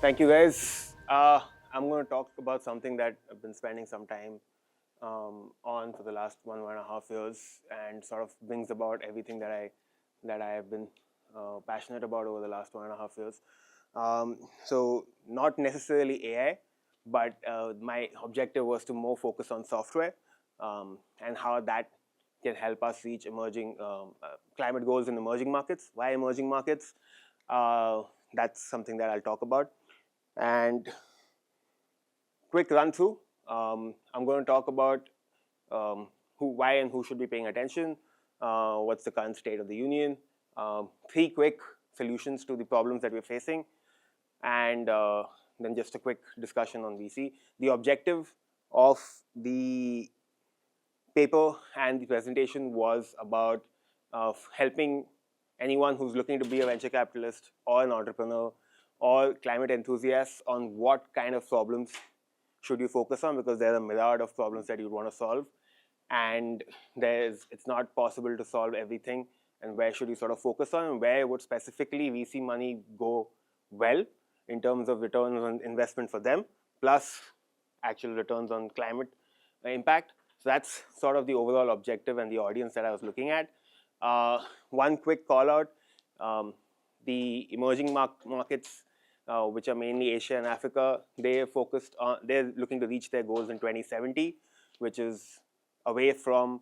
Thank you, guys. I'm going to talk about something that I've been spending some time on for the last 1.5 years, and sort of brings about everything that I have been passionate about over the last 1.5 years. So not necessarily AI, but my objective was to more focus on software and how that can help us reach emerging climate goals in emerging markets. Why emerging markets? That's something that I'll talk about. And quick run through. I'm going to talk about why and who should be paying attention. What's the current state of the union? Three quick solutions to the problems that we're facing, and then just a quick discussion on VC. The objective of the paper and the presentation was about helping anyone who's looking to be a venture capitalist or an entrepreneur or climate enthusiast on what kind of problems should you focus on, because there are a myriad of problems that you want to solve, and it's not possible to solve everything. And where should you sort of focus on, and where would specifically VC money go well in terms of returns on investment for them, plus actual returns on climate impact. So that's sort of the overall objective and the audience that I was looking at. One quick call out, the emerging markets, which are mainly Asia and Africa, they're looking to reach their goals in 2070, which is away from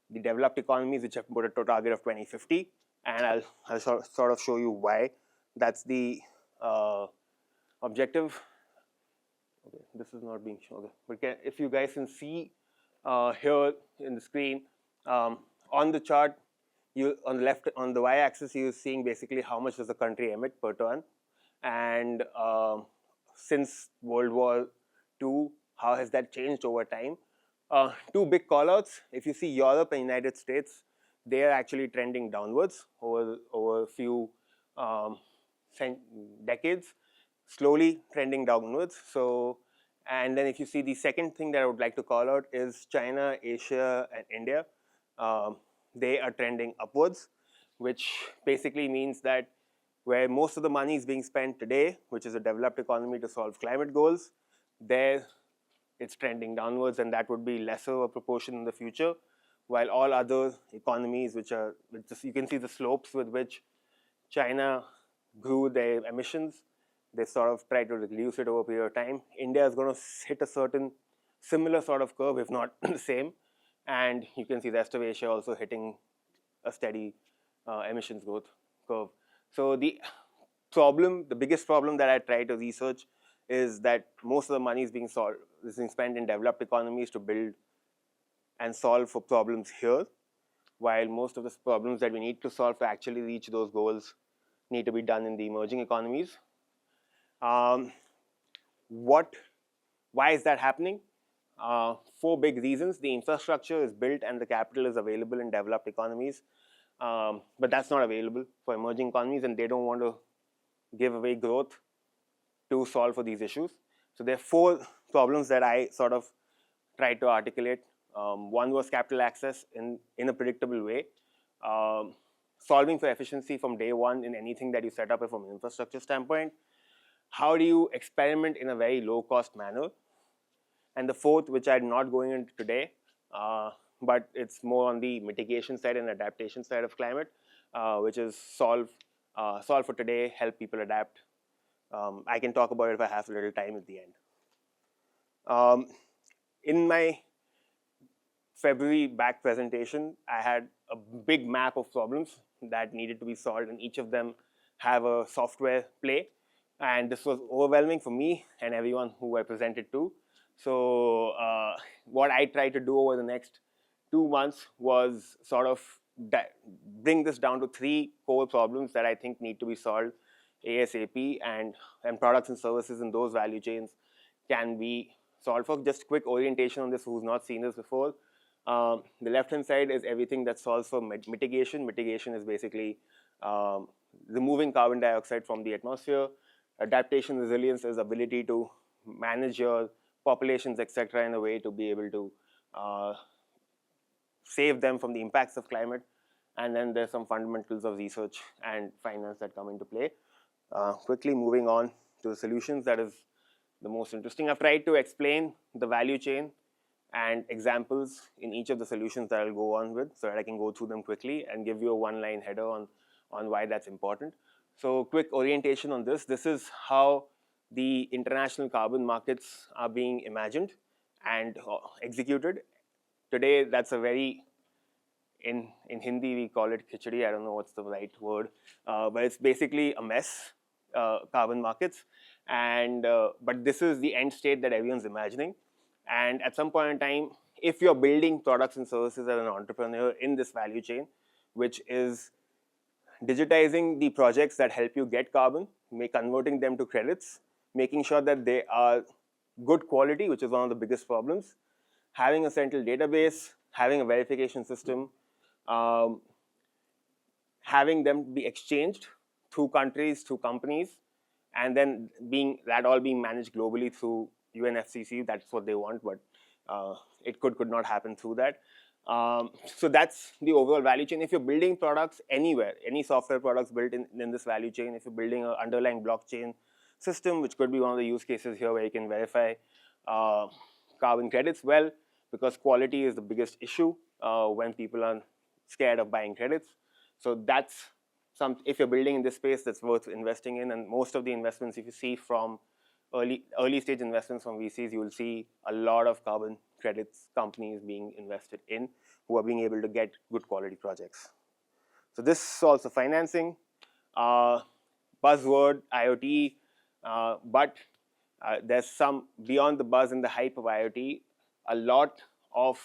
the developed economies, which have put a target of 2050. And I'll sort of show you why that's the objective. Okay, this is not being shown. Okay. But if you guys can see here in the screen, on the chart, on the left, on the y-axis, you're seeing basically how much does the country emit per ton, and since World War II, how has that changed over time? Two big callouts. If you see Europe and United States, they are actually trending downwards over a few decades, slowly trending downwards. So, and then if you see, the second thing that I would like to call out is China, Asia, and India. They are trending upwards, which basically means that where most of the money is being spent today, which is a developed economy to solve climate goals, there it's trending downwards, and that would be lesser of a proportion in the future. While all other economies, you can see the slopes with which China grew their emissions, they sort of try to reduce it over a period of time. India is going to hit a certain similar sort of curve, if not the same. And you can see the rest of Asia also hitting a steady emissions growth curve. So the biggest problem that I try to research is that most of the money is being spent in developed economies to build and solve for problems here, while most of the problems that we need to solve to actually reach those goals need to be done in the emerging economies. Why is that happening? Four big reasons. The infrastructure is built and the capital is available in developed economies, but that's not available for emerging economies, and they don't want to give away growth to solve for these issues. So there are four problems that I sort of tried to articulate. One was capital access in a predictable way, solving for efficiency from day one in anything that you set up from an infrastructure standpoint. How do you experiment in a very low-cost manner? And the fourth, which I'm not going into today, but it's more on the mitigation side and adaptation side of climate, which is solve for today, help people adapt. I can talk about it if I have a little time at the end. In my February back presentation, I had a big map of problems that needed to be solved, and each of them have a software play. And this was overwhelming for me and everyone who I presented to. So what I tried to do over the next 2 months was sort of bring this down to three core problems that I think need to be solved ASAP, and products and services in those value chains can be solved for. Just quick orientation on this, who's not seen this before. The left-hand side is everything that solves for mitigation. Mitigation is basically removing carbon dioxide from the atmosphere. Adaptation resilience is ability to manage your populations, etc., in a way to be able to save them from the impacts of climate. And then there's some fundamentals of research and finance that come into play. Quickly moving on to the solutions that is the most interesting. I've tried to explain the value chain and examples in each of the solutions that I'll go on with so that I can go through them quickly and give you a one-line header on why that's important. So quick orientation on this. This is how the international carbon markets are being imagined and executed. Today, that's a very, in Hindi, we call it khichdi. I don't know what's the right word, but it's basically a mess, carbon markets. And but this is the end state that everyone's imagining. And at some point in time, if you're building products and services as an entrepreneur in this value chain, which is digitizing the projects that help you get carbon, converting them to credits, making sure that they are good quality, which is one of the biggest problems, having a central database, having a verification system, having them be exchanged through countries, through companies, and then that all being managed globally through UNFCCC. That's what they want, but it could not happen through that. So that's the overall value chain. If you're building products anywhere, any software products built in this value chain, if you're building an underlying blockchain system, which could be one of the use cases here where you can verify carbon credits, well, because quality is the biggest issue when people are scared of buying credits. So that's if you're building in this space, that's worth investing in. And most of the investments, if you see from early stage investments from VCs, you will see a lot of carbon credits companies being invested in who are being able to get good quality projects. So this is also financing, buzzword, IoT, but there's some, beyond the buzz and the hype of IoT, a lot of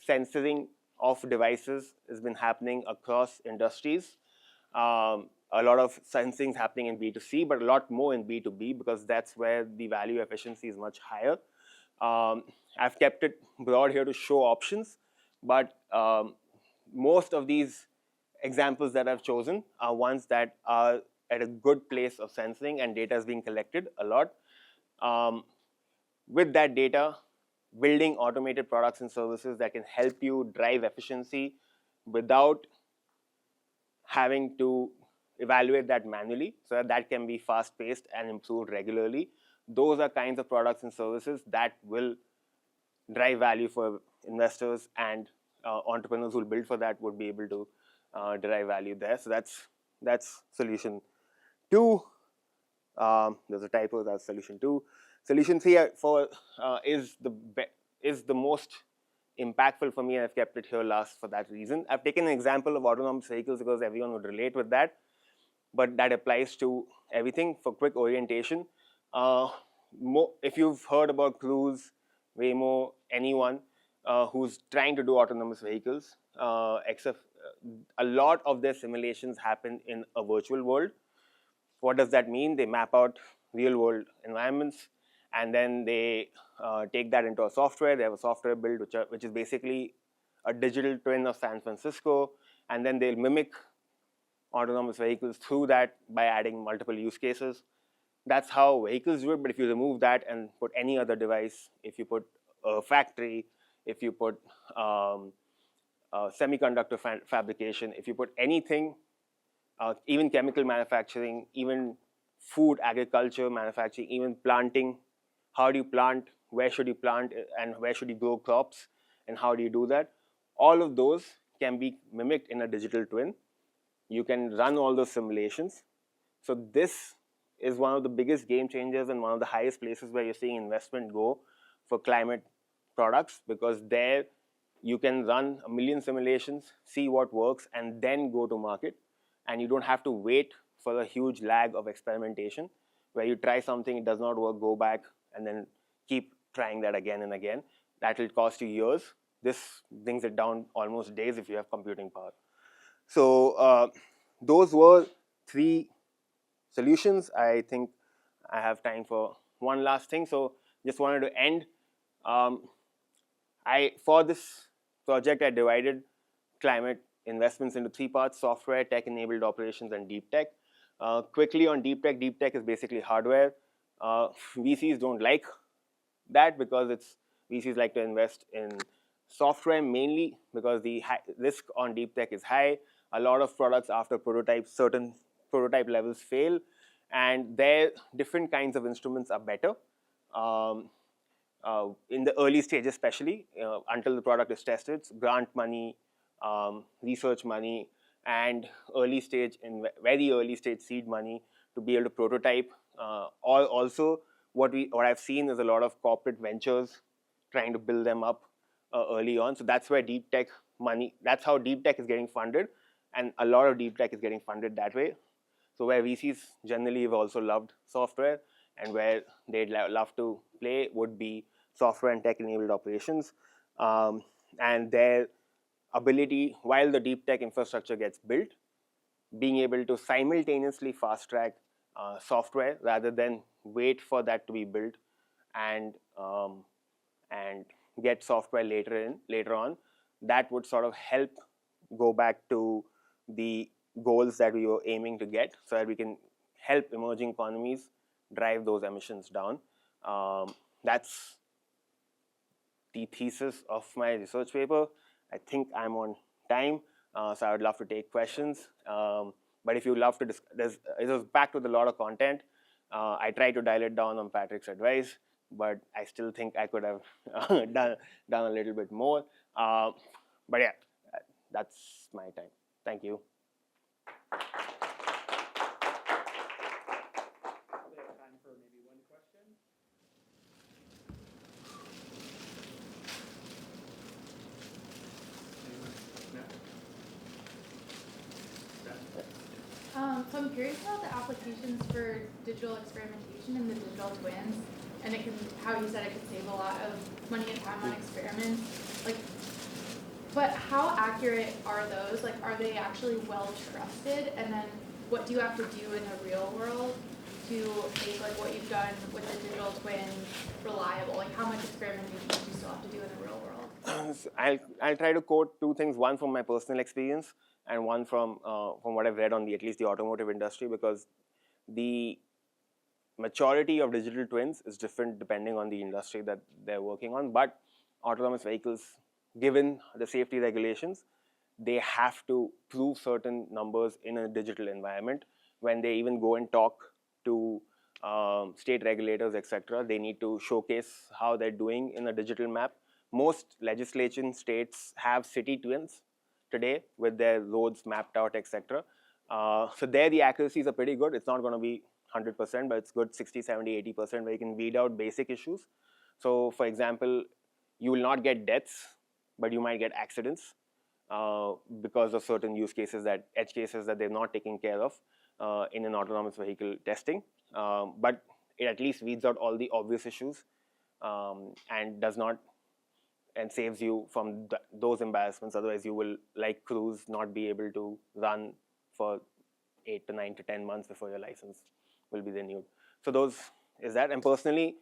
censoring of devices has been happening across industries. A lot of sensing is happening in B2C, but a lot more in B2B because that's where the value efficiency is much higher. I've kept it broad here to show options, but most of these examples that I've chosen are ones that are at a good place of sensing and data is being collected a lot. With that data, building automated products and services that can help you drive efficiency without having to evaluate that manually so that can be fast-paced and improved regularly. Those are kinds of products and services that will drive value for investors, and entrepreneurs who will build for that would be able to derive value there. So that's solution 2. There's a typo, that's solution 2. Solution 3 is the most impactful for me, and I've kept it here last for that reason. I've taken an example of autonomous vehicles because everyone would relate with that, but that applies to everything. For quick orientation, if you've heard about Cruise, Waymo, anyone who's trying to do autonomous vehicles, except a lot of their simulations happen in a virtual world. What does that mean? They map out real-world environments, and then they take that into a software. They have a software build which is basically a digital twin of San Francisco, and then they'll mimic autonomous vehicles through that by adding multiple use cases. That's how vehicles do it, but if you remove that and put any other device, if you put a factory, if you put semiconductor fabrication, if you put anything, even chemical manufacturing, even food, agriculture, manufacturing, even planting, how do you plant, where should you plant, and where should you grow crops, and how do you do that? All of those can be mimicked in a digital twin. You can run all those simulations. So this is one of the biggest game changers and one of the highest places where you're seeing investment go for climate products, because there you can run 1 million simulations, see what works, and then go to market. And you don't have to wait for a huge lag of experimentation where you try something, it does not work, go back, and then keep trying that again and again. That will cost you years. This brings it down almost days if you have computing power. So those were 3 solutions. I think I have time for one last thing. So just wanted to end. For this project, I divided climate investments into 3 parts: software, tech-enabled operations, and deep tech. Quickly on deep tech is basically hardware. VCs don't like that because VCs like to invest in software mainly because the risk on deep tech is high. A lot of products after certain prototype levels fail, and their different kinds of instruments are better. Um, in the early stage especially, until the product is tested, so grant money, research money, and early stage, in very early stage seed money to be able to prototype. Or also what I've seen is a lot of corporate ventures trying to build them up early on. So that's where deep tech money, that's how deep tech is getting funded, and a lot of deep tech is getting funded that way. So where VCs generally have also loved software, and where they'd love to play would be software and tech-enabled operations. And their ability, while the deep tech infrastructure gets built, being able to simultaneously fast-track software rather than wait for that to be built and and get software later on, that would sort of help go back to the goals that we were aiming to get, so that we can help emerging economies drive those emissions down. That's the thesis of my research paper. I think I'm on time, so I would love to take questions. But if you love to it was packed with a lot of content. I tried to dial it down on Patrick's advice, but I still think I could have done a little bit more. But yeah, that's my time. Thank you. We have time for maybe one question. So I'm curious about the applications for digital experimentation and the digital twins, and how you said it could save a lot of money and time on experiments. But how accurate are those? Are they actually well trusted? And then what do you have to do in the real world to make what you've done with the digital twin reliable? How much experimentation do you still have to do in the real world? I'll try to quote two things, one from my personal experience and one from what I've read on at least the automotive industry, because the maturity of digital twins is different depending on the industry that they're working on. But autonomous vehicles, given the safety regulations, they have to prove certain numbers in a digital environment. When they even go and talk to state regulators, etc., they need to showcase how they're doing in a digital map. Most legislation states have city twins today with their roads mapped out, etc. So there the accuracies are pretty good. It's not going to be 100%, but it's good 60, 70, 80%, where you can weed out basic issues. So for example, you will not get deaths, but you might get accidents because of certain edge cases that they're not taking care of in an autonomous vehicle testing. But it at least weeds out all the obvious issues and saves you from those embarrassments. Otherwise, you will, like Cruise, not be able to run for 8 to 9 to 10 months before your license will be renewed. So those is that. And personally,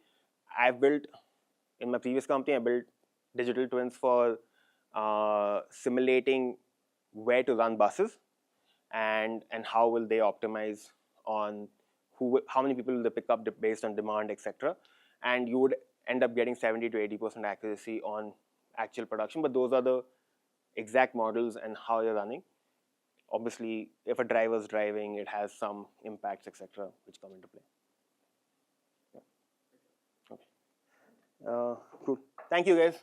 in my previous company, I built digital twins for simulating where to run buses and how will they optimize on how many people will they pick up based on demand, etc. And you would end up getting 70 to 80% accuracy on actual production. But those are the exact models and how you're running. Obviously, if a driver's driving, it has some impacts, etc., which come into play. Yeah. Okay. Cool. Thank you, guys.